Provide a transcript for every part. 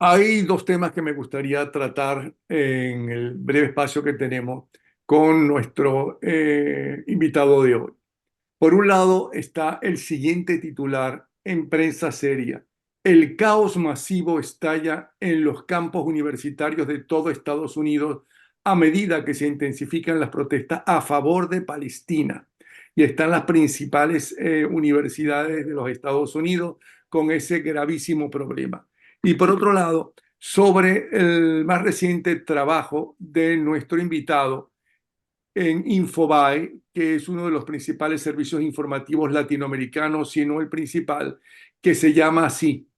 Hay dos temas que me gustaría tratar en el breve espacio que tenemos con nuestro invitado de hoy. Por un lado está el siguiente titular en prensa seria. El caos masivo estalla en los campos universitarios de todo Estados Unidos a medida que se intensifican las protestas a favor de Palestina. Y están las principales universidades de los Estados Unidos con ese gravísimo problema. Y por otro lado, sobre el más reciente trabajo de nuestro invitado, en Infobae, que es uno de los principales servicios informativos latinoamericanos, si no el principal, que se llama así: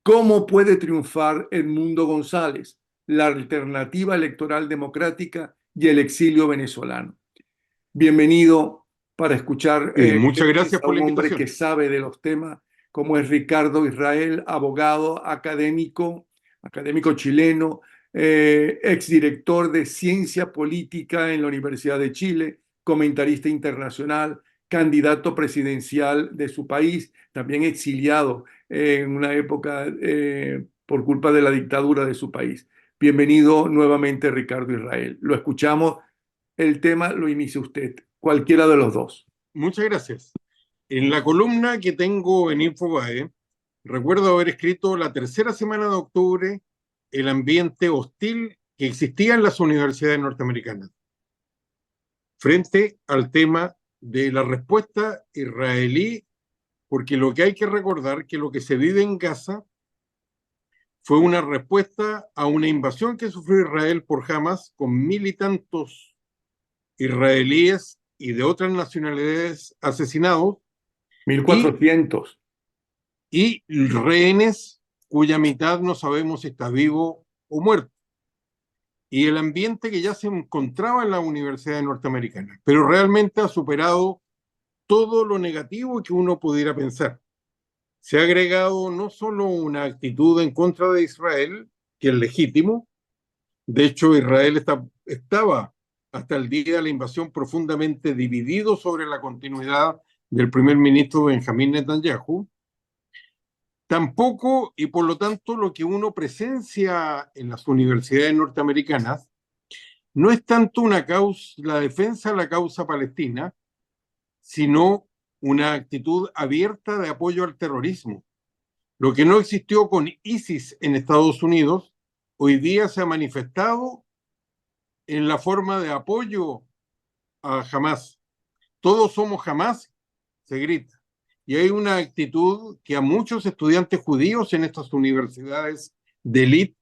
¿Cómo puede triunfar Edmundo González? La alternativa electoral democrática y el exilio venezolano. Bienvenido para escuchar qué Muchas gracias piensa por la un hombre que invitación. sabe de los temas, como es Ricardo Israel, abogado, académico chileno, exdirector de Ciencia Política en la Universidad de Chile, comentarista internacional, candidato presidencial de su país, también exiliado en una época por culpa de la dictadura de su país. Bienvenido nuevamente, Ricardo Israel. Lo escuchamos. El tema lo inicia usted, cualquiera de los dos. Muchas gracias. En la columna que tengo en Infobae, recuerdo haber escrito la tercera semana de octubre el ambiente hostil que existía en las universidades norteamericanas frente al tema de la respuesta israelí, porque lo que hay que recordar que lo que se vive en Gaza fue una respuesta a una invasión que sufrió Israel por Hamas con mil y tantos israelíes y de otras nacionalidades asesinados y 1400. y rehenes cuya mitad no sabemos si está vivo o muerto. Y el ambiente que ya se encontraba en la universidad norteamericana, pero realmente ha superado todo lo negativo que uno pudiera pensar. Se ha agregado no solo una actitud en contra de Israel, que es legítimo. De hecho, Israel estaba hasta el día de la invasión profundamente dividido sobre la continuidad del primer ministro Benjamín Netanyahu. Tampoco, y por lo tanto, lo que uno presencia en las universidades norteamericanas no es tanto la defensa de la causa palestina, sino una actitud abierta de apoyo al terrorismo. Lo que no existió con ISIS en Estados Unidos, hoy día se ha manifestado en la forma de apoyo a Hamas. Todos somos Hamas, se grita. Y hay una actitud que a muchos estudiantes judíos en estas universidades de élite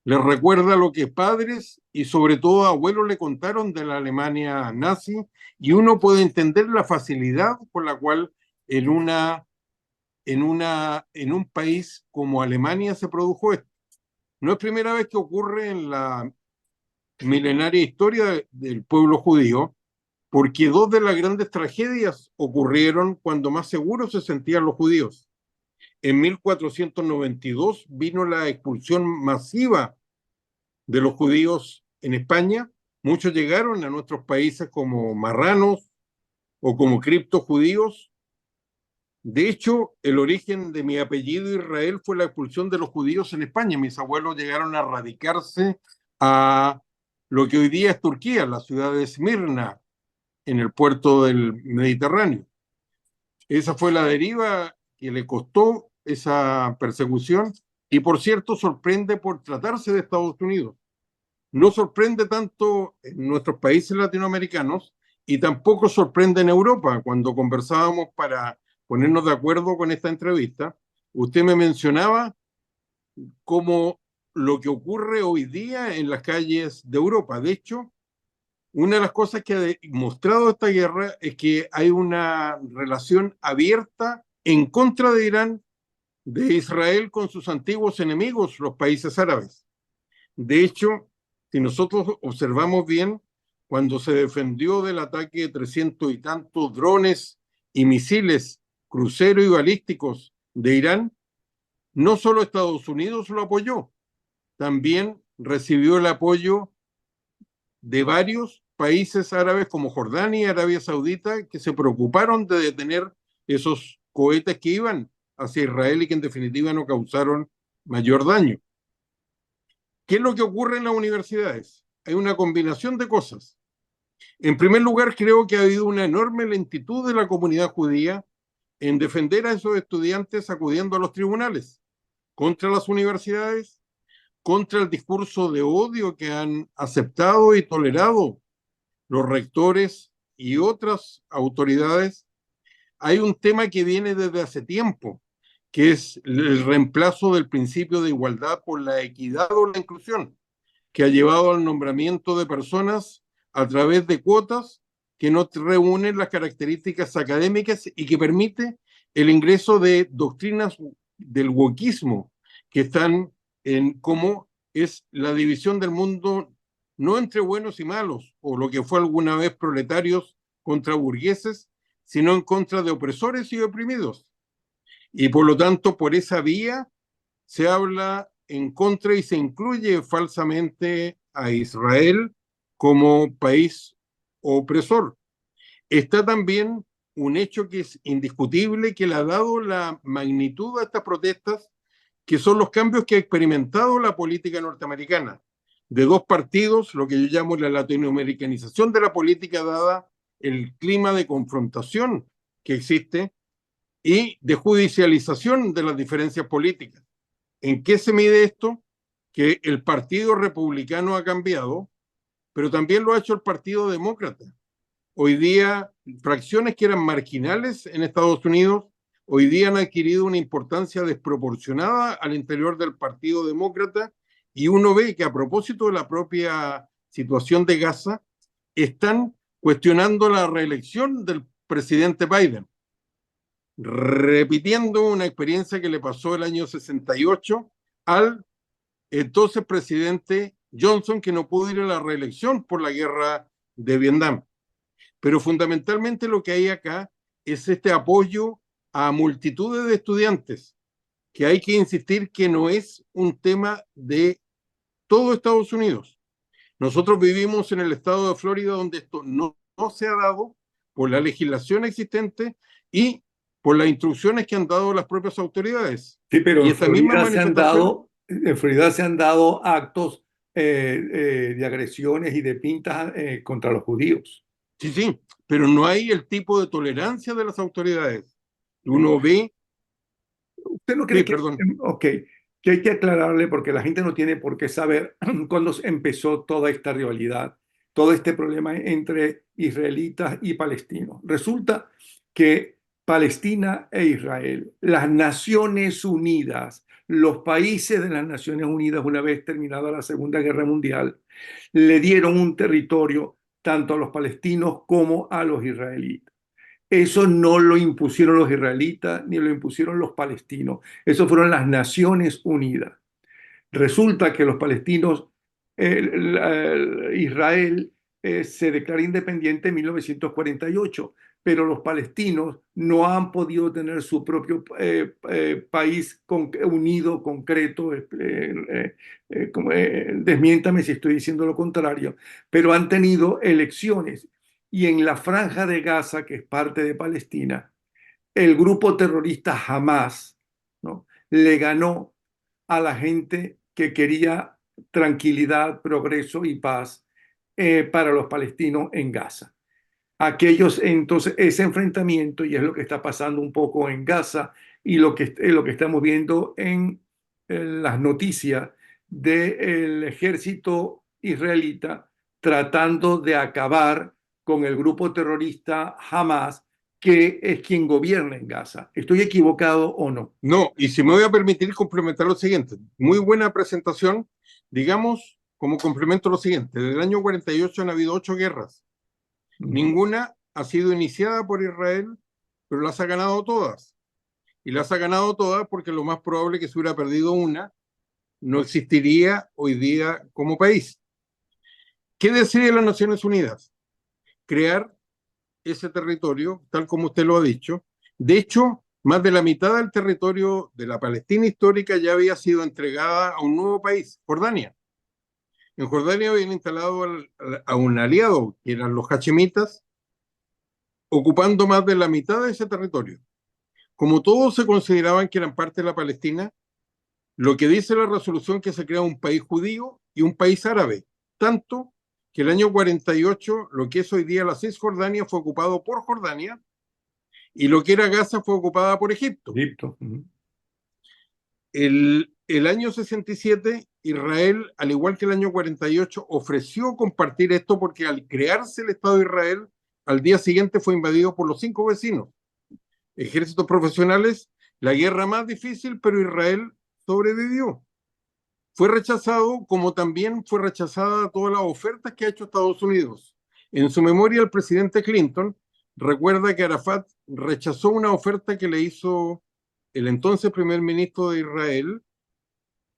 les recuerda lo que padres y sobre todo abuelos le contaron de la Alemania nazi, y uno puede entender la facilidad por la cual en un país como Alemania se produjo esto. No es primera vez que ocurre en la milenaria historia del pueblo judío, porque dos de las grandes tragedias ocurrieron cuando más seguros se sentían los judíos. En 1492 vino la expulsión masiva de los judíos en España. Muchos llegaron a nuestros países como marranos o como criptojudíos. De hecho, el origen de mi apellido Israel fue la expulsión de los judíos en España. Mis abuelos llegaron a radicarse a lo que hoy día es Turquía, la ciudad de Esmirna, en el puerto del Mediterráneo. Esa fue la deriva que le costó esa persecución, y por cierto sorprende por tratarse de Estados Unidos. No sorprende tanto en nuestros países latinoamericanos y tampoco sorprende en Europa. Cuando conversábamos para ponernos de acuerdo con esta entrevista, usted me mencionaba como lo que ocurre hoy día en las calles de Europa. De hecho, una de las cosas que ha mostrado esta guerra es que hay una relación abierta en contra de Irán, de Israel con sus antiguos enemigos, los países árabes. De hecho, si nosotros observamos bien, cuando se defendió del ataque de 300 y tantos drones y misiles cruceros y balísticos de Irán, no solo Estados Unidos lo apoyó, también recibió el apoyo de varios países árabes como Jordania y Arabia Saudita, que se preocuparon de detener esos cohetes que iban hacia Israel y que en definitiva no causaron mayor daño. ¿Qué es lo que ocurre en las universidades? Hay una combinación de cosas. En primer lugar, creo que ha habido una enorme lentitud de la comunidad judía en defender a esos estudiantes acudiendo a los tribunales contra las universidades, contra el discurso de odio que han aceptado y tolerado los rectores y otras autoridades. Hay un tema que viene desde hace tiempo, que es el reemplazo del principio de igualdad por la equidad o la inclusión, que ha llevado al nombramiento de personas a través de cuotas que no reúnen las características académicas y que permite el ingreso de doctrinas del wokismo, que están en cómo es la división del mundo no entre buenos y malos, o lo que fue alguna vez proletarios contra burgueses, sino en contra de opresores y oprimidos. Y por lo tanto, por esa vía se habla en contra y se incluye falsamente a Israel como país opresor. Está también un hecho que es indiscutible, que le ha dado la magnitud a estas protestas, que son los cambios que ha experimentado la política norteamericana, de dos partidos, lo que yo llamo la latinoamericanización de la política, dada el clima de confrontación que existe y de judicialización de las diferencias políticas. ¿En qué se mide esto? Que el Partido Republicano ha cambiado, pero también lo ha hecho el Partido Demócrata. Hoy día, fracciones que eran marginales en Estados Unidos, hoy día han adquirido una importancia desproporcionada al interior del Partido Demócrata, y uno ve que a propósito de la propia situación de Gaza, están cuestionando la reelección del presidente Biden, repitiendo una experiencia que le pasó el año 68 al entonces presidente Johnson, que no pudo ir a la reelección por la guerra de Vietnam. Pero fundamentalmente lo que hay acá es este apoyo a multitudes de estudiantes, que hay que insistir que no es un tema de todo Estados Unidos. Nosotros vivimos en el estado de Florida, donde esto no se ha dado por la legislación existente y por las instrucciones que han dado las propias autoridades. Sí, pero Y estas mismas manifestaciones, En Florida se han dado actos de agresiones y de pintas contra los judíos. sí, sí, pero no hay el tipo de tolerancia de las autoridades. Uno ve, ¿Usted no sí, cree que, perdón, ok, que hay que aclararle porque la gente no tiene por qué saber cuándo empezó toda esta rivalidad, todo este problema entre israelitas y palestinos? Resulta que Palestina e Israel, las Naciones Unidas, los países de las Naciones Unidas, una vez terminada la Segunda Guerra Mundial, le dieron un territorio tanto a los palestinos como a los israelitas. Eso no lo impusieron los israelitas ni lo impusieron los palestinos. Eso fueron las Naciones Unidas. Resulta que los palestinos, Israel se declara independiente en 1948, pero los palestinos no han podido tener su propio país unido, concreto. Desmiéntame si estoy diciendo lo contrario, pero han tenido elecciones. Y en la franja de Gaza, que es parte de Palestina, el grupo terrorista Hamas, ¿no?, le ganó a la gente que quería tranquilidad, progreso y paz para los palestinos en Gaza. Aquellos, entonces, ese enfrentamiento, y es lo que está pasando un poco en Gaza y lo que estamos viendo en las noticias del ejército israelita tratando de acabar con el grupo terrorista Hamas, que es quien gobierna en Gaza. ¿Estoy equivocado o no? no, y si me voy a permitir complementar lo siguiente, muy buena presentación, digamos, como complemento lo siguiente, desde el año 48 han habido 8 guerras, ninguna ha sido iniciada por Israel, pero las ha ganado todas, y las ha ganado todas porque lo más probable es que si hubiera perdido una, no existiría hoy día como país. ¿Qué decide las Naciones Unidas? Crear ese territorio, tal como usted lo ha dicho. De hecho, más de la mitad del territorio de la Palestina histórica ya había sido entregada a un nuevo país, Jordania. En Jordania habían instalado a un aliado, que eran los hachemitas, ocupando más de la mitad de ese territorio. Como todos se consideraban que eran parte de la Palestina, Lo que dice la resolución que se crea un país judío y un país árabe, tanto que el año 48, lo que es hoy día la Cisjordania, fue ocupado por Jordania y lo que era Gaza fue ocupada por Egipto. Egipto. El año 67, Israel, al igual que el año 48, ofreció compartir esto porque al crearse el Estado de Israel, al día siguiente fue invadido por los 5 vecinos, ejércitos profesionales, la guerra más difícil, pero Israel sobrevivió. Fue rechazado, como también fue rechazada todas las ofertas que ha hecho Estados Unidos. En su memoria, el presidente Clinton recuerda que Arafat rechazó una oferta que le hizo el entonces primer ministro de Israel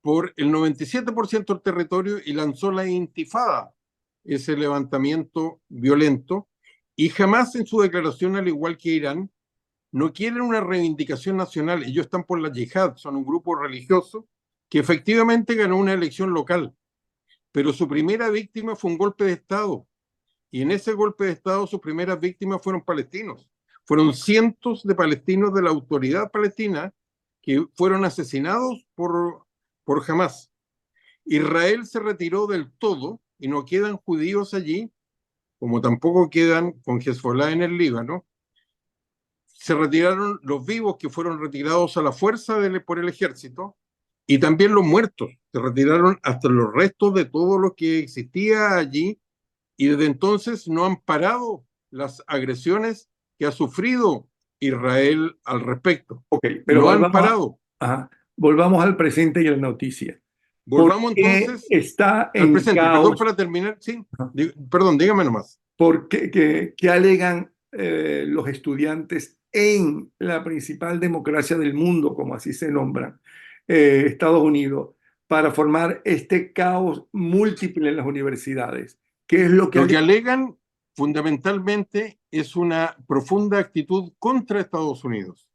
por el 97% del territorio y lanzó la intifada, ese levantamiento violento, y jamás en su declaración, al igual que Irán, no quieren una reivindicación nacional. Ellos están por la yihad, son un grupo religioso que efectivamente ganó una elección local, pero su primera víctima fue un golpe de Estado. Y en ese golpe de Estado sus primeras víctimas fueron palestinos. Fueron cientos de palestinos de la autoridad palestina que fueron asesinados por Hamas. Israel se retiró del todo y no quedan judíos allí, como tampoco quedan con Hezbollah en el Líbano. Se retiraron los vivos que fueron retirados a la fuerza por el ejército y también los muertos. Se retiraron hasta los restos de todo lo que existía allí y desde entonces no han parado las agresiones que ha sufrido Israel al respecto. Ok, pero No han parado. ajá, volvamos al presente y a la noticia. ¿Por Volvamos qué entonces está al en presente. Perdón caos? para terminar. Sí, Ajá. perdón, dígame nomás. ¿Por qué, qué alegan los estudiantes en la principal democracia del mundo, como así se nombra, Estados Unidos, para formar este caos múltiple en las universidades? ¿Qué es lo que Lo que alegan? alegan fundamentalmente es una profunda actitud contra Estados Unidos.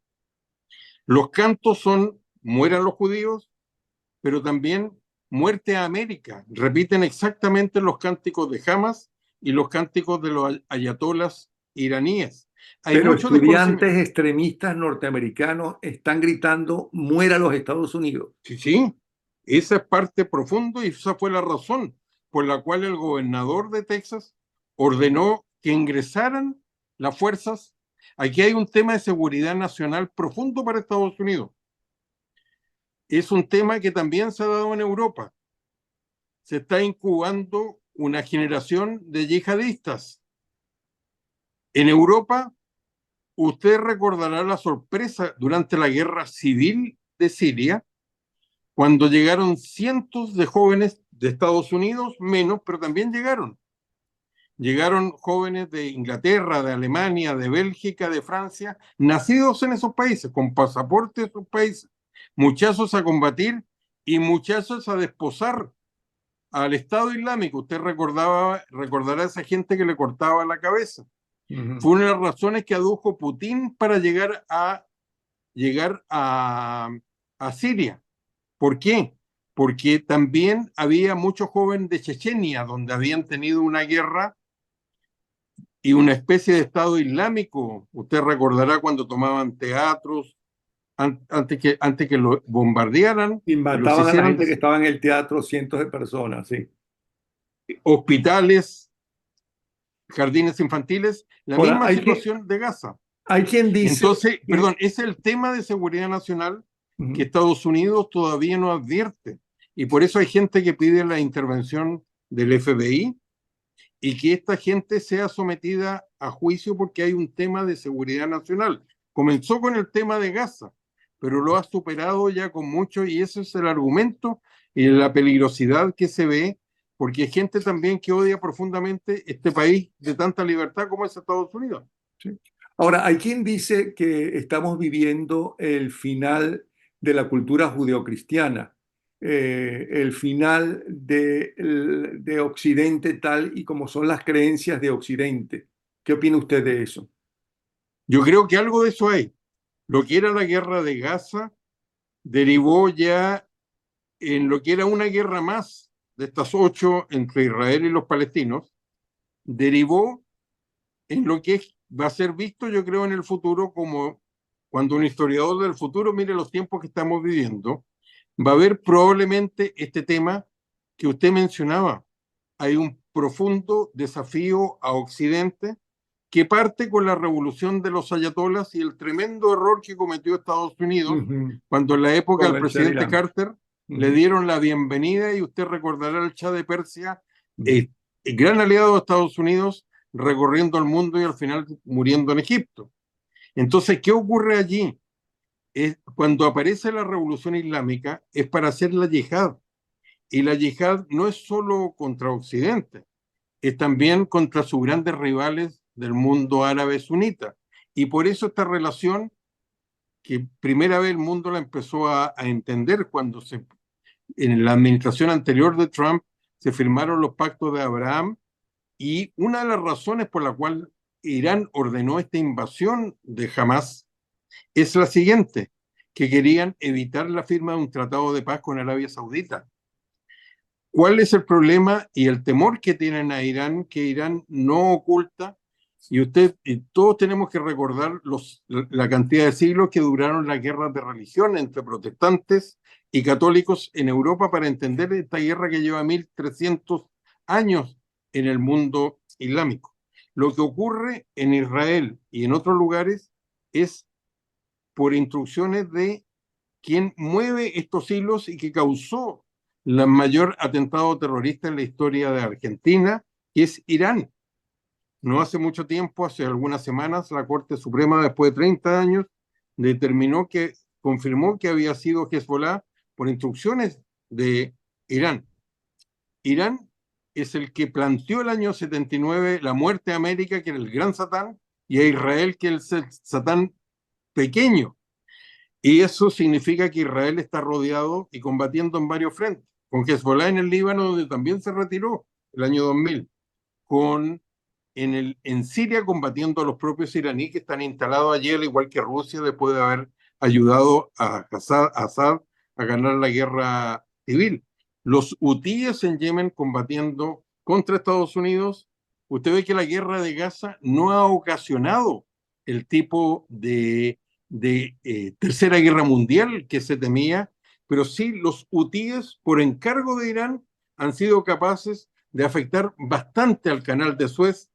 Los cantos son mueran los judíos, pero también muerte a América. Repiten exactamente los cánticos de Hamas y los cánticos de los ayatolas iraníes. Hay Pero mucho desconocimiento. estudiantes extremistas norteamericanos están gritando, muera los Estados Unidos. Sí, sí, esa es parte profunda y esa fue la razón por la cual el gobernador de Texas ordenó que ingresaran las fuerzas. Aquí hay un tema de seguridad nacional profundo para Estados Unidos. Es un tema que también se ha dado en Europa. Se está incubando una generación de yihadistas. En Europa, usted recordará la sorpresa durante la guerra civil de Siria, cuando llegaron cientos de jóvenes de Estados Unidos, menos, pero también llegaron. Llegaron jóvenes de Inglaterra, de Alemania, de Bélgica, de Francia, nacidos en esos países, con pasaporte de esos países, muchachos a combatir y muchachos a desposar al Estado Islámico. Usted recordará a esa gente que le cortaba la cabeza. Ujú. Fue una de las razones que adujo Putin para llegar a Siria. ¿Por qué? Porque también había muchos jóvenes de Chechenia, donde habían tenido una guerra y una especie de Estado Islámico. Usted recordará cuando tomaban teatros antes que lo bombardearan Y y los mataban a la hicieran gente que estaba en el teatro, cientos de personas, sí. hospitales, jardines infantiles, la Ahora, misma situación de Gaza. hay quien dice Entonces, que perdón, ese es el tema de seguridad nacional que ujú, Estados Unidos todavía no advierte. Y por eso hay gente que pide la intervención del FBI y que esta gente sea sometida a juicio porque hay un tema de seguridad nacional. Comenzó con el tema de Gaza, pero lo ha superado ya con mucho y ese es el argumento y la peligrosidad que se ve, porque hay gente también que odia profundamente este país de tanta libertad como es Estados Unidos. sí. Ahora, hay quien dice que estamos viviendo el final de la cultura judeocristiana, el final de Occidente tal y como son las creencias de Occidente. ¿Qué opina usted de eso? Yo creo que algo de eso hay. Lo que era la guerra de Gaza derivó ya en lo que era una guerra más de estas 8 entre Israel y los palestinos, derivó en lo que va a ser visto, yo creo, en el futuro como cuando un historiador del futuro mire los tiempos que estamos viviendo, va a haber probablemente este tema que usted mencionaba. Hay un profundo desafío a Occidente que parte con la revolución de los ayatolas y el tremendo error que cometió Estados Unidos Ujú. cuando en la época Con del el Shah de presidente Irán. Carter le Ujú. dieron la bienvenida, y usted recordará al Shah de Persia, Ujú. gran aliado de Estados Unidos, recorriendo el mundo y al final muriendo en Egipto. Entonces, ¿qué ocurre allí? Cuando aparece la revolución islámica es para hacer la yihad, y la yihad no es solo contra Occidente, es también contra sus grandes rivales del mundo árabe sunita. Y por eso esta relación, que primera vez el mundo la empezó a entender cuando en la administración anterior de Trump se firmaron los pactos de Abraham, y una de las razones por la cual Irán ordenó esta invasión de Hamas es la siguiente, que querían evitar la firma de un tratado de paz con Arabia Saudita. ¿Cuál es el problema y el temor que tienen a Irán, que Irán no oculta? Y todos tenemos que recordar la cantidad de siglos que duraron las guerras de religión entre protestantes y católicos en Europa para entender esta guerra que lleva 1300 años en el mundo islámico. Lo que ocurre en Israel y en otros lugares es por instrucciones de quien mueve estos hilos y que causó el mayor atentado terrorista en la historia de Argentina, que es Irán. No hace mucho tiempo, hace algunas semanas, la Corte Suprema, después de 30 años, confirmó que había sido Hezbollah por instrucciones de Irán. Irán es el que planteó el año 79 la muerte a América, que era el gran Satán, y a Israel, que es el Satán pequeño. Y eso significa que Israel está rodeado y combatiendo en varios frentes, con Hezbollah en el Líbano, donde también se retiró el año 2000, en Siria combatiendo a los propios iraníes que están instalados allí, al igual que Rusia, después de haber ayudado a Assad a ganar la guerra civil. Los hutíes en Yemen combatiendo contra Estados Unidos. Usted ve que la guerra de Gaza no ha ocasionado el tipo de tercera guerra mundial que se temía, pero sí los hutíes, por encargo de Irán, han sido capaces de afectar bastante al canal de Suez,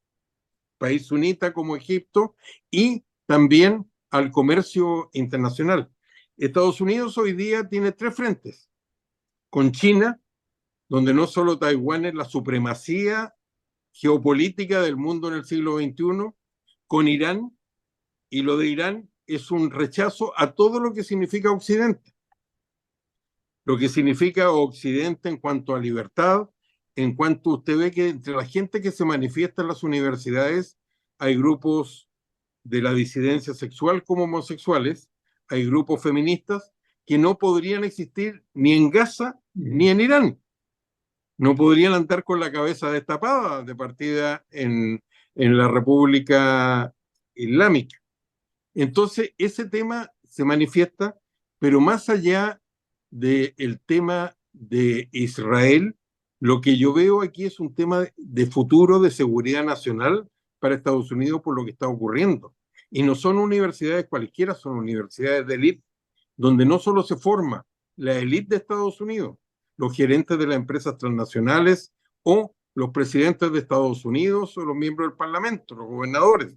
país sunita como Egipto, y también al comercio internacional. Estados Unidos hoy día tiene tres frentes: con China, donde no solo Taiwán es la supremacía geopolítica del mundo en el siglo XXI, con Irán, y lo de Irán es un rechazo a todo lo que significa Occidente, lo que significa Occidente en cuanto a libertad, en cuanto usted ve que entre la gente que se manifiesta en las universidades hay grupos de la disidencia sexual como homosexuales, hay grupos feministas que no podrían existir ni en Gaza ni en Irán. No podrían andar con la cabeza destapada de partida en la República Islámica. Entonces, ese tema se manifiesta, pero más allá del tema de Israel, lo que yo veo aquí es un tema de futuro, de seguridad nacional para Estados Unidos por lo que está ocurriendo. Y no son universidades cualquiera, son universidades de élite, donde no solo se forma la élite de Estados Unidos, los gerentes de las empresas transnacionales o los presidentes de Estados Unidos o los miembros del Parlamento, los gobernadores.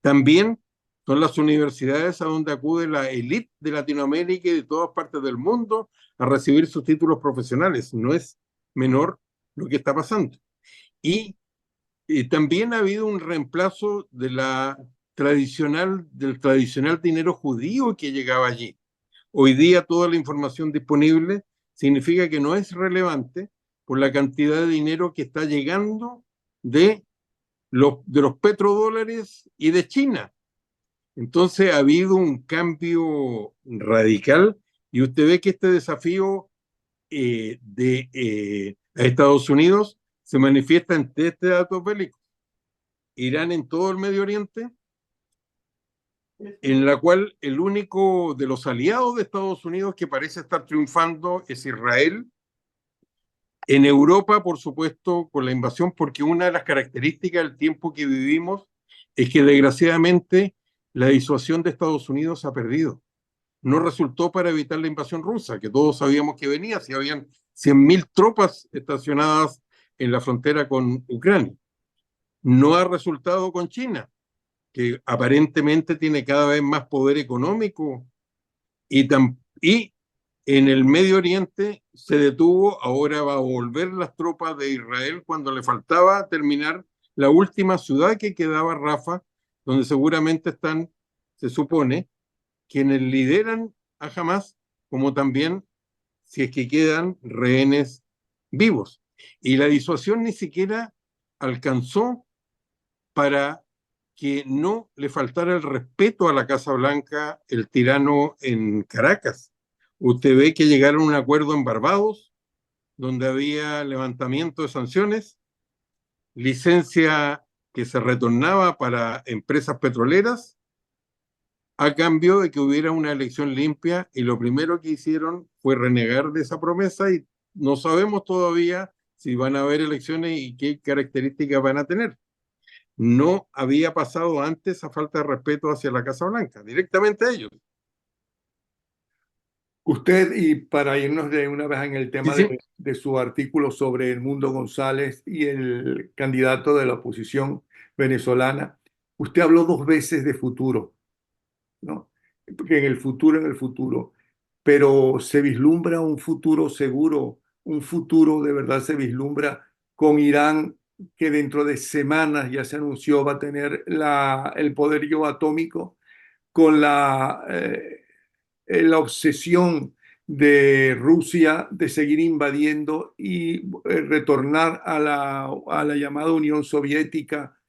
También son las universidades a donde acude la élite de Latinoamérica y de todas partes del mundo a recibir sus títulos profesionales. No es menor lo que está pasando. Y también ha habido un reemplazo del tradicional dinero judío que llegaba allí. Hoy día toda la información disponible significa que no es relevante por la cantidad de dinero que está llegando de los petrodólares y de China. Entonces ha habido un cambio radical, y usted ve que este desafío a Estados Unidos se manifiesta en este dato bélico. Irán en todo el Medio Oriente, en la cual el único de los aliados de Estados Unidos que parece estar triunfando es Israel. En Europa, por supuesto, con la invasión, porque una de las características del tiempo que vivimos es que desgraciadamente la disuasión de Estados Unidos ha perdido. no resultó para evitar la invasión rusa, que todos sabíamos que venía, si habían 100.000 tropas estacionadas en la frontera con Ucrania. No ha resultado con China, que aparentemente tiene cada vez más poder económico y en el Medio Oriente se detuvo, ahora va a volver las tropas de Israel cuando le faltaba terminar la última ciudad que quedaba, Rafa, donde seguramente están, se supone, quienes lideran a Hamas, como también si es que quedan rehenes vivos. Y la disuasión ni siquiera alcanzó para que no le faltara el respeto a la Casa Blanca, el tirano en Caracas. Usted ve que llegaron a un acuerdo en Barbados, donde había levantamiento de sanciones, licencia que se retornaba para empresas petroleras, a cambio de que hubiera una elección limpia, y lo primero que hicieron fue renegar de esa promesa, y no sabemos todavía si van a haber elecciones y qué características van a tener. No había pasado antes a falta de respeto hacia la Casa Blanca, directamente a ellos. Usted, y para irnos de una vez en el Sí, tema sí. de su artículo sobre el Mundo González y el candidato de la oposición venezolana, usted habló dos veces de futuro, ¿no? Porque en el futuro, pero se vislumbra un futuro seguro, un futuro de verdad se vislumbra con Irán, que dentro de semanas ya se anunció va a tener el poderío atómico, con la obsesión de Rusia de seguir invadiendo y retornar a la llamada Unión Soviética,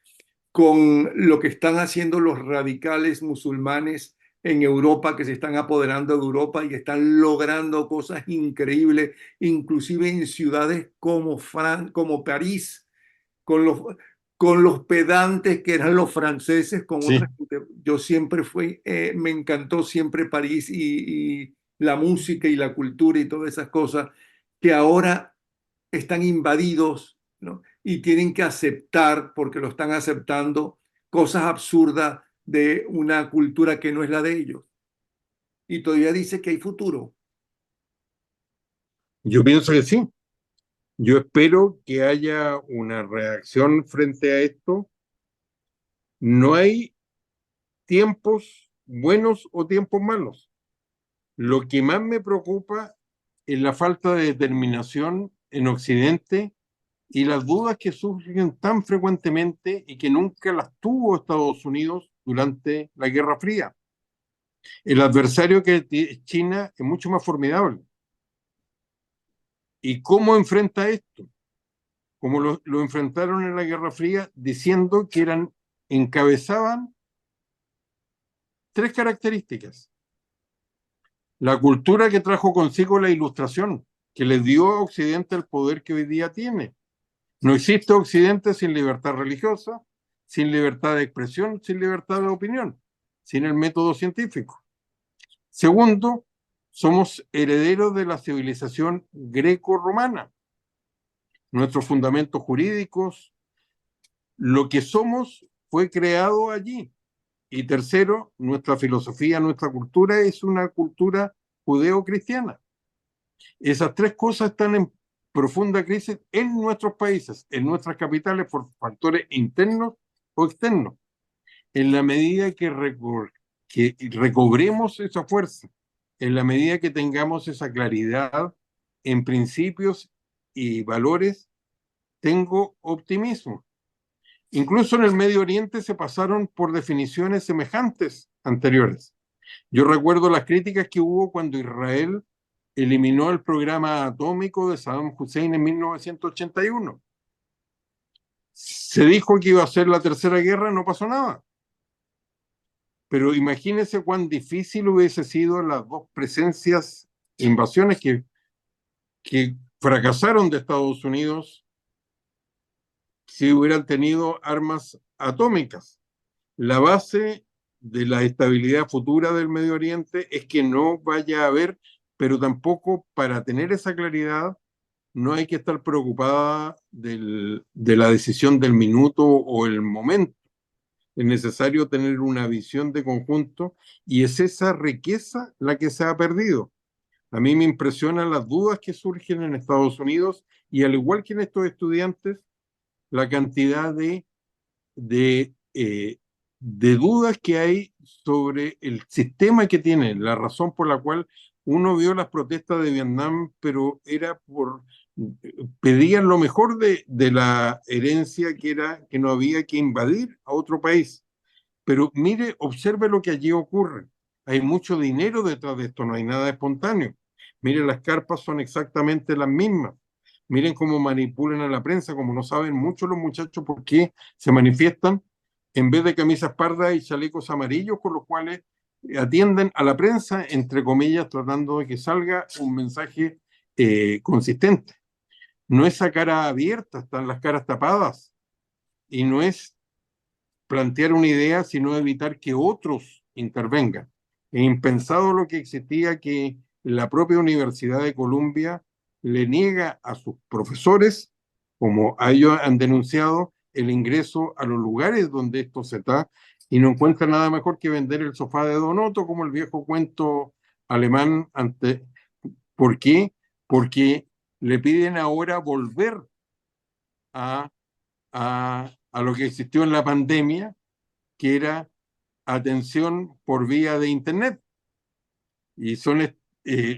con lo que están haciendo los radicales musulmanes en Europa, que se están apoderando de Europa y están logrando cosas increíbles, inclusive en ciudades como París, con los pedantes que eran los franceses, con Sí. otra gente. Yo siempre fui, me encantó siempre París y la música y la cultura y todas esas cosas que ahora están invadidos, ¿no? Y tienen que aceptar, porque lo están aceptando, cosas absurdas de una cultura que no es la de ellos. Y todavía dice que hay futuro. Yo pienso que sí. Yo espero que haya una reacción frente a esto. No hay tiempos buenos o tiempos malos. Lo que más me preocupa es la falta de determinación en Occidente y las dudas que surgen tan frecuentemente y que nunca las tuvo Estados Unidos durante la Guerra Fría. El adversario que es China es mucho más formidable. ¿Y cómo enfrenta esto? Como lo enfrentaron en la Guerra Fría, diciendo que encabezaban tres características. La cultura que trajo consigo la Ilustración, que le dio a Occidente el poder que hoy día tiene. No existe Occidente sin libertad religiosa, sin libertad de expresión, sin libertad de opinión, sin el método científico. Segundo, somos herederos de la civilización greco-romana. Nuestros fundamentos jurídicos, lo que somos fue creado allí. Y tercero, nuestra filosofía, nuestra cultura es una cultura judeo-cristiana. Esas tres cosas están en profunda crisis en nuestros países, en nuestras capitales, por factores internos o externos. En la medida que recobremos esa fuerza, en la medida que tengamos esa claridad en principios y valores, tengo optimismo. Incluso en el Medio Oriente se pasaron por definiciones semejantes anteriores. Yo recuerdo las críticas que hubo cuando Israel eliminó el programa atómico de Saddam Hussein en 1981. Se dijo que iba a ser la tercera guerra, no pasó nada. Pero imagínense cuán difícil hubiese sido las dos presencias, invasiones que fracasaron de Estados Unidos si hubieran tenido armas atómicas. La base de la estabilidad futura del Medio Oriente es que no vaya a haber, pero tampoco para tener esa claridad no hay que estar preocupada de la decisión del minuto o el momento. es necesario tener una visión de conjunto y es esa riqueza la que se ha perdido. A mí me impresionan las dudas que surgen en Estados Unidos y al igual que en estos estudiantes, la cantidad de dudas que hay sobre el sistema que tienen, la razón por la cual uno vio las protestas de Vietnam, pero era pedían lo mejor de la herencia que era que no había que invadir a otro país. Pero mire, observe lo que allí ocurre. Hay mucho dinero detrás de esto, no hay nada espontáneo. Mire, las carpas son exactamente las mismas. Miren cómo manipulan a la prensa, como no saben mucho los muchachos por qué se manifiestan, en vez de camisas pardas y chalecos amarillos, con los cuales atienden a la prensa, entre comillas, tratando de que salga un mensaje consistente. No es a cara abierta, están las caras tapadas, y no es plantear una idea, sino evitar que otros intervengan. Es impensado lo que existía, que la propia Universidad de Columbia le niega a sus profesores, como a ellos han denunciado, el ingreso a los lugares donde esto se está, y no encuentra nada mejor que vender el sofá de Don Otto, como el viejo cuento alemán. ¿Por qué? Porque le piden ahora volver a, a lo que existió en la pandemia, que era atención por vía de Internet. Y son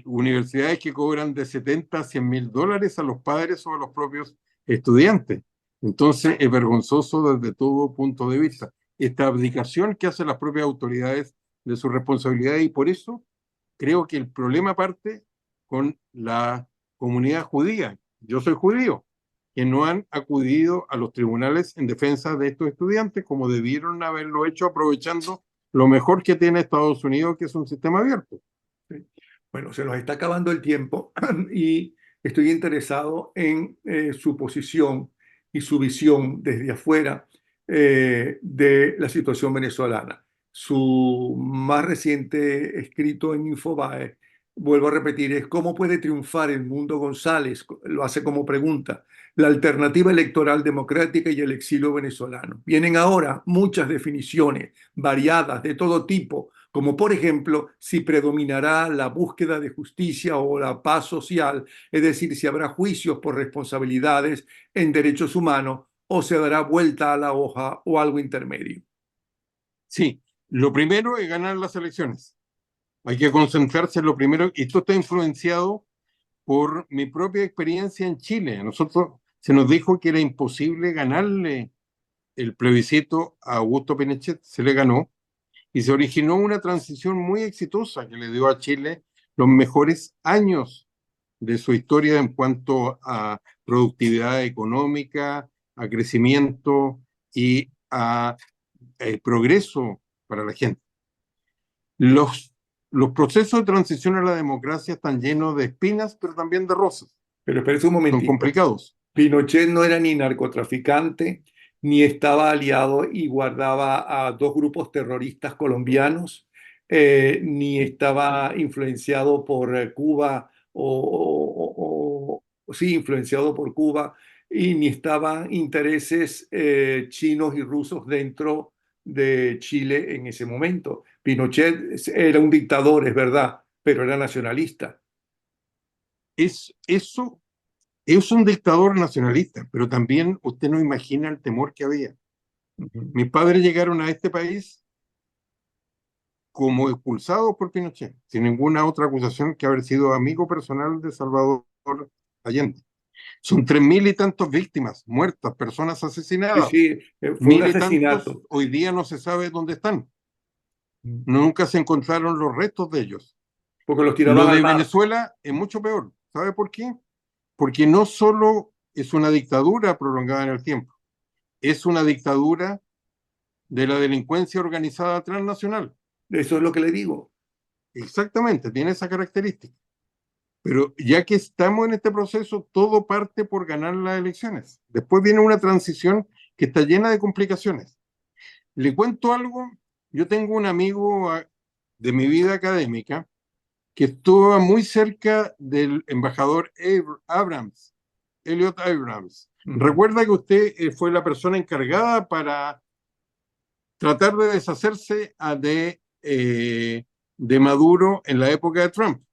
universidades que cobran de 70 a 100 mil dólares a los padres o a los propios estudiantes. Entonces es vergonzoso desde todo punto de vista. Esta abdicación que hacen las propias autoridades de su responsabilidad, y por eso creo que el problema parte con la comunidad judía. Yo soy judío, que no han acudido a los tribunales en defensa de estos estudiantes como debieron haberlo hecho, aprovechando lo mejor que tiene Estados Unidos, que es un sistema abierto. Sí. Bueno, se nos está acabando el tiempo y estoy interesado en su posición y su visión desde afuera de la situación venezolana. Su más reciente escrito en Infobae, vuelvo a repetir, es ¿cómo puede triunfar el mundo González? Lo hace como pregunta. La alternativa electoral democrática y el exilio venezolano. Vienen ahora muchas definiciones variadas de todo tipo, como por ejemplo si predominará la búsqueda de justicia o la paz social, es decir, si habrá juicios por responsabilidades en derechos humanos o se dará vuelta a la hoja o algo intermedio. Sí, lo primero es ganar las elecciones. Hay que concentrarse en lo primero, y esto está influenciado por mi propia experiencia en Chile. A nosotros se nos dijo que era imposible ganarle el plebiscito a Augusto Pinochet, se le ganó, y se originó una transición muy exitosa que le dio a Chile los mejores años de su historia en cuanto a productividad económica, a crecimiento y a progreso para la gente. Los, los procesos de transición a la democracia están llenos de espinas, pero también de rosas. Pero espérese un Son momentito. complicados. Pinochet no era ni narcotraficante, ni estaba aliado y guardaba a dos grupos terroristas colombianos, ni estaba influenciado por Cuba sí, influenciado por Cuba, y ni estaban intereses chinos y rusos dentro de Chile en ese momento. Pinochet era un dictador, es verdad, pero era nacionalista. Eso es un dictador nacionalista, pero también usted no imagina el temor que había. Ujú. Mis padres llegaron a este país como expulsados por Pinochet, sin ninguna otra acusación que haber sido amigo personal de Salvador Allende. Son 3.000 y tantos víctimas muertas, personas Sí, asesinadas. sí, fue un 1.000 y tantos asesinato. hoy día no se sabe dónde están. Mm. Nunca se encontraron los restos de ellos. Porque los Lo tiraban al de mar. Venezuela es mucho peor. ¿Sabe por qué? Porque no solo es una dictadura prolongada en el tiempo, es una dictadura de la delincuencia organizada transnacional. Eso es lo que le digo. Exactamente, tiene esa característica. Pero ya que estamos en este proceso, todo parte por ganar las elecciones. Después viene una transición que está llena de complicaciones. Le cuento algo, yo tengo un amigo de mi vida académica que estuvo muy cerca del embajador Abrams, Elliot Abrams. Ujú. Recuerda que usted fue la persona encargada para tratar de deshacerse de Maduro en la época de Trump.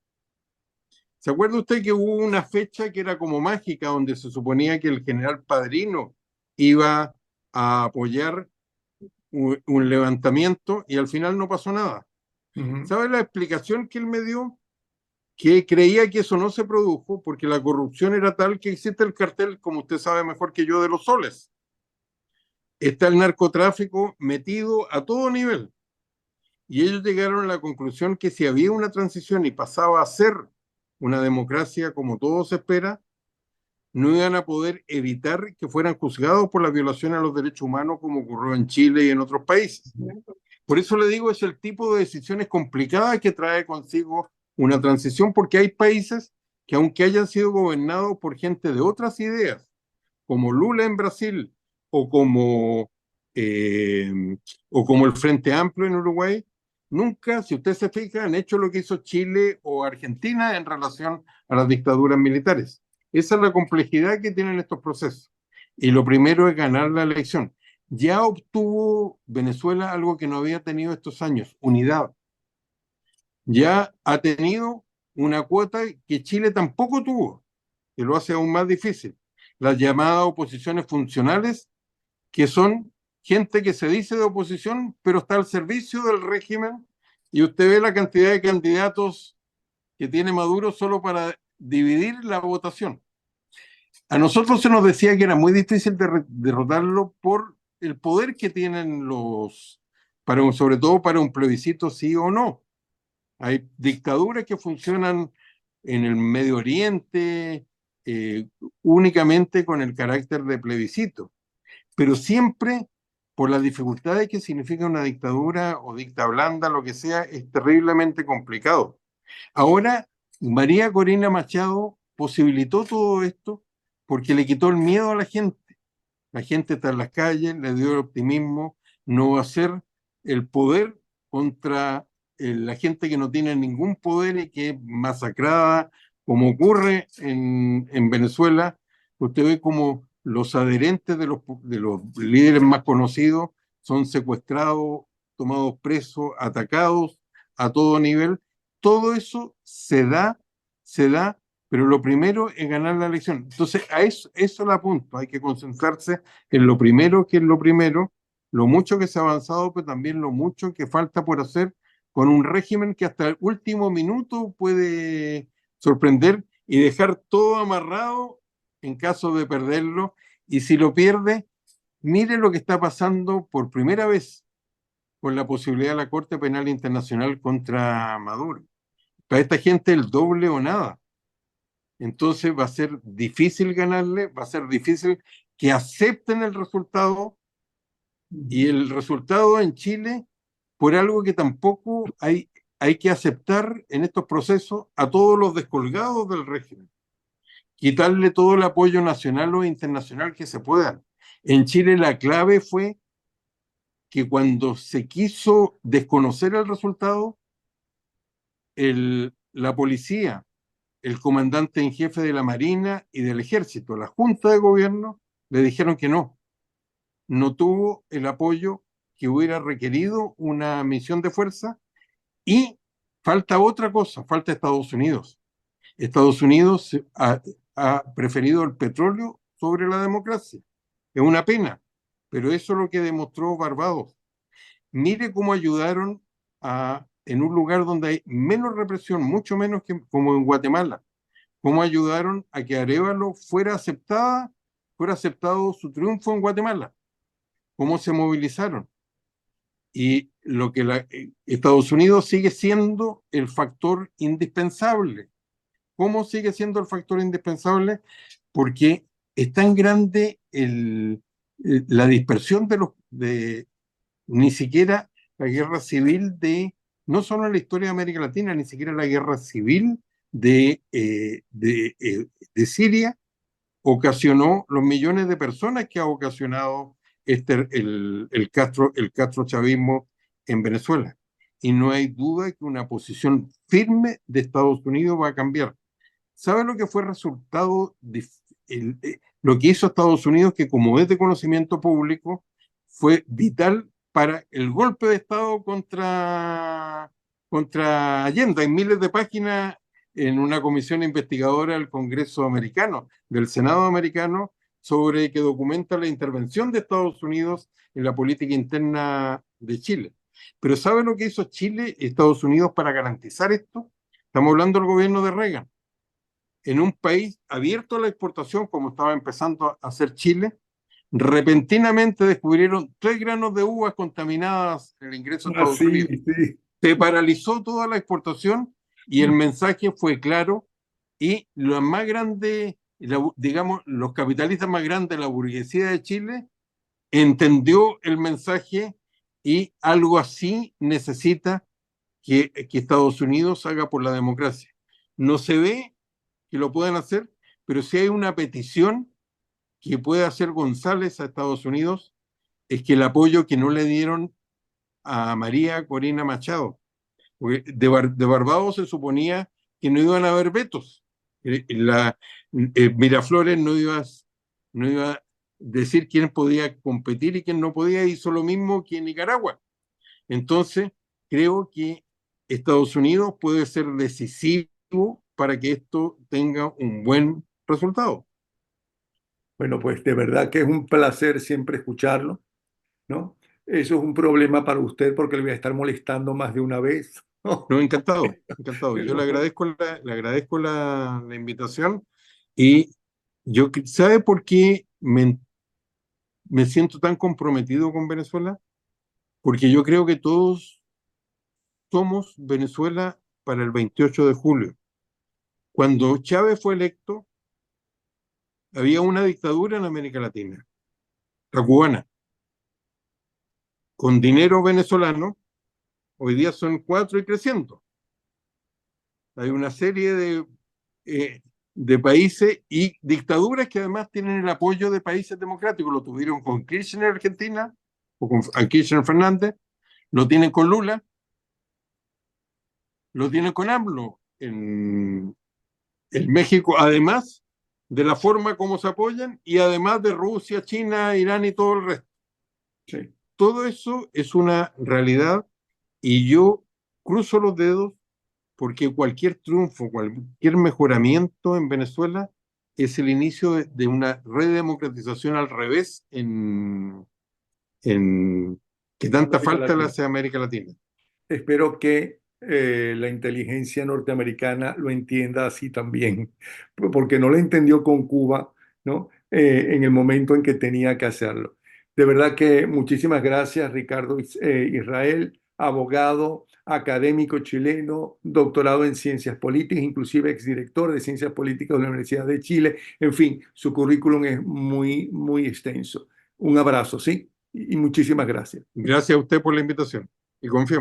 ¿Se acuerda usted que hubo una fecha que era como mágica, donde se suponía que el general Padrino iba a apoyar un levantamiento y al final no pasó nada? Ujú, ¿Sabe la explicación que él me dio? Que creía que eso no se produjo porque la corrupción era tal que existe el cartel, como usted sabe mejor que yo, de los soles. Está el narcotráfico metido a todo nivel. Y ellos llegaron a la conclusión que si había una transición y pasaba a ser una democracia como todo se espera, no iban a poder evitar que fueran juzgados por la violación a los derechos humanos como ocurrió en Chile y en otros países. Por eso le digo, es el tipo de decisiones complicadas que trae consigo una transición, porque hay países que aunque hayan sido gobernados por gente de otras ideas, como Lula en Brasil o como, eh, o como el Frente Amplio en Uruguay, nunca, si usted se fija, han hecho lo que hizo Chile o Argentina en relación a las dictaduras militares. Esa es la complejidad que tienen estos procesos. Y lo primero es ganar la elección. Ya obtuvo Venezuela algo que no había tenido estos años, unidad. Ya ha tenido una cuota que Chile tampoco tuvo, que lo hace aún más difícil. Las llamadas oposiciones funcionales, que son gente que se dice de oposición, pero está al servicio del régimen, y usted ve la cantidad de candidatos que tiene Maduro solo para dividir la votación. A nosotros se nos decía que era muy difícil derrotarlo por el poder que tienen sobre todo para un plebiscito sí o no. Hay dictaduras que funcionan en el Medio Oriente eh, únicamente con el carácter de plebiscito, pero siempre por las dificultades que significa una dictadura o dicta blanda, lo que sea, es terriblemente complicado. Ahora, María Corina Machado posibilitó todo esto porque le quitó el miedo a la gente. La gente está en las calles, le dio el optimismo, no va a ser el poder contra la gente que no tiene ningún poder y que es masacrada, como ocurre en Venezuela. Usted ve como los adherentes de los líderes más conocidos son secuestrados, tomados presos, atacados a todo nivel. Todo eso se da, pero lo primero es ganar la elección. Entonces, eso le apunto, hay que concentrarse en lo primero que es lo primero, lo mucho que se ha avanzado, pero también lo mucho que falta por hacer con un régimen que hasta el último minuto puede sorprender y dejar todo amarrado en caso de perderlo. Y si lo pierde, mire lo que está pasando por primera vez con la posibilidad de la Corte Penal Internacional contra Maduro. Para esta gente el doble o nada. Entonces va a ser difícil ganarle, va a ser difícil que acepten el resultado, y ujú. el resultado en Chile, por algo que tampoco hay que aceptar en estos procesos a todos los descolgados del régimen, quitarle todo el apoyo nacional o internacional que se pueda. En Chile la clave fue que cuando se quiso desconocer el resultado, la policía, el comandante en jefe de la Marina y del Ejército, la Junta de Gobierno, le dijeron que no tuvo el apoyo que hubiera requerido una misión de fuerza. Y falta otra cosa, falta Estados Unidos. Estados Unidos ha preferido el petróleo sobre la democracia. Es una pena, pero eso es lo que demostró Barbados. Mire cómo ayudaron en un lugar donde hay menos represión, mucho menos que como en Guatemala, cómo ayudaron a que Arévalo fuera aceptado su triunfo en Guatemala, cómo se movilizaron. Y lo que Estados Unidos sigue siendo el factor indispensable. ¿Cómo sigue siendo el factor indispensable? Porque es tan grande la dispersión de ni siquiera la guerra civil no solo en la historia de América Latina, ni siquiera la guerra civil de Siria ocasionó los millones de personas que ha ocasionado el Castro chavismo en Venezuela. Y no hay duda que una posición firme de Estados Unidos va a cambiar. ¿Sabe lo que fue resultado lo que hizo Estados Unidos, que como es de conocimiento público, fue vital para el golpe de Estado contra Allende. Hay miles de páginas en una comisión investigadora del Congreso americano, del Senado americano, sobre que documenta la intervención de Estados Unidos en la política interna de Chile. Pero ¿sabe lo que hizo Chile y Estados Unidos para garantizar esto? Estamos hablando del gobierno de Reagan. En un país abierto a la exportación, como estaba empezando a hacer Chile, repentinamente descubrieron 3 granos de uvas contaminadas en el ingreso a Ah, Estados sí, Unidos. sí. Se paralizó toda la exportación y el mensaje fue claro y lo más grande, digamos, los capitalistas más grandes, la burguesía de Chile, entendió el mensaje y algo así necesita que Estados Unidos haga por la democracia. No se ve que lo puedan hacer, pero si hay una petición que puede hacer González a Estados Unidos, es que el apoyo que no le dieron a María Corina Machado. Porque de Barbados se suponía que no iban a haber vetos. Miraflores no iba a decir quién podía competir y quién no podía, hizo lo mismo que en Nicaragua. Entonces, creo que Estados Unidos puede ser decisivo para que esto tenga un buen resultado. Bueno, pues de verdad que es un placer siempre escucharlo, ¿no? Eso es un problema para usted porque le voy a estar molestando más de una vez. No, encantado, encantado. Yo Pero, le agradezco la invitación y ¿sabe por qué me siento tan comprometido con Venezuela? Porque yo creo que todos somos Venezuela para el 28 de julio. Cuando Chávez fue electo, había una dictadura en América Latina, la cubana, con dinero venezolano, hoy día son 4 y creciendo. Hay una serie de países y dictaduras que además tienen el apoyo de países democráticos. Lo tuvieron con Kirchner en Argentina, o con Kirchner Fernández, lo tienen con Lula, lo tienen con AMLO en México, además de la forma como se apoyan y además de Rusia, China, Irán y todo el resto. sí. Todo eso es una realidad y yo cruzo los dedos porque cualquier triunfo, cualquier mejoramiento en Venezuela es el inicio de una redemocratización al revés en que tanta América falta le Latina. hace a América Latina. Espero que la inteligencia norteamericana lo entienda así también, porque no lo entendió con Cuba, ¿no? En el momento en que tenía que hacerlo. De verdad que muchísimas gracias, Ricardo Israel, abogado, académico chileno, doctorado en ciencias políticas, inclusive exdirector de ciencias políticas de la Universidad de Chile. En fin, su currículum es muy, muy extenso. Un abrazo, ¿sí? Y muchísimas gracias. Gracias a usted por la invitación y confío.